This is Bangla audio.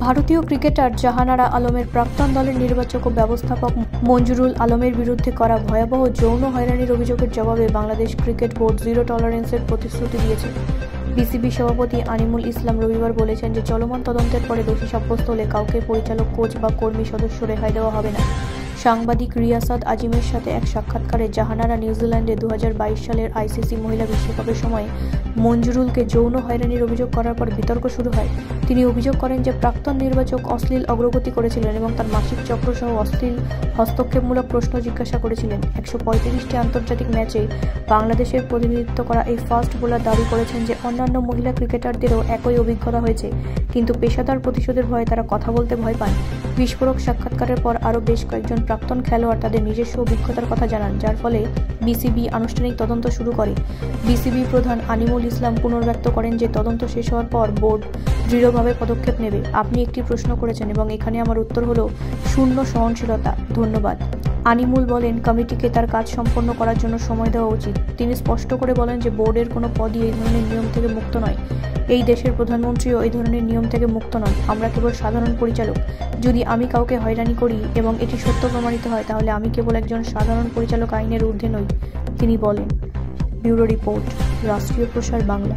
ভারতীয় ক্রিকেটার জাহানারা আলমের প্রাক্তন দলের নির্বাচক ও ব্যবস্থাপক মঞ্জুরুল আলমের বিরুদ্ধে করা ভয়াবহ যৌন হয়রানির অভিযোগের জবাবে বাংলাদেশ ক্রিকেট বোর্ড জিরো টলারেন্সের প্রতিশ্রুতি দিয়েছে। বিসিবি সভাপতি আনিমুল ইসলাম রবিবার বলেছেন যে চলমান তদন্তের পরে দোষী সাব্যস্ত হলে কাউকে পরিচালক, কোচ বা কর্মী সদস্য রেহাই দেওয়া হবে না। সাংবাদিক রিয়াসাত আজিমের সাথে এক সাক্ষাৎকারে জাহানারা নিউজিল্যান্ডে 2022 সালের আইসিসি মহিলা বিশ্বকাপের সময় মঞ্জুরুলকে যৌন হয়রানির অভিযোগ করার পর বিতর্ক শুরু হয়। তিনি অভিযোগ করেন যে প্রাক্তন নির্বাচক অশ্লীল অগ্রগতি করেছিলেন এবং তার মাসিক চক্র সহ অশ্লীল হস্তক্ষেপমূলক প্রশ্ন জিজ্ঞাসা করেছিলেন। 135টি আন্তর্জাতিক ম্যাচে বাংলাদেশের প্রতিনিধিত্ব করা এই ফাস্ট বোলার দাবি করেছেন যে অন্যান্য মহিলা ক্রিকেটারদেরও একই অভিজ্ঞতা হয়েছে, কিন্তু পেশাদার প্রতিশোধের ভয়ে তারা কথা বলতে ভয় পান। বিস্ফোরক সাক্ষাৎকারের পর আরও বেশ কয়েকজন প্রাক্তন খেলোয়াড় তাদের নিজস্ব অভিজ্ঞতার কথা জানান, যার ফলে বিসিবি আনুষ্ঠানিক তদন্ত শুরু করে। বিসিবি প্রধান আনিমুল ইসলাম পুনর্ব্যক্ত করেন যে তদন্ত শেষ হওয়ার পর বোর্ড দৃঢ়ভাবে পদক্ষেপ নেবে। আপনি একটি প্রশ্ন করেছেন এবং এখানে আমার উত্তর হলো শূন্য সহনশীলতা। ধন্যবাদ। আনিমুল বলেন, কমিটিকে তার কাজ সম্পন্ন করার জন্য সময় দেওয়া উচিত। তিনি স্পষ্ট করে বলেন যে বোর্ডের কোনো পদই এই ধরনের নিয়ম থেকে মুক্ত নয়। এই দেশের প্রধানমন্ত্রীও এই ধরনের নিয়ম থেকে মুক্ত নন। আমরা কেবল সাধারণ পরিচালক। যদি আমি কাউকে হয়রানি করি এবং এটি সত্য প্রমাণিত হয়, তাহলে আমি কেবল একজন সাধারণ পরিচালক, আইনের ঊর্ধ্বে নই, তিনি বলেন। ব্যুরো রিপোর্ট, রাষ্ট্রীয় প্রসার বাংলা।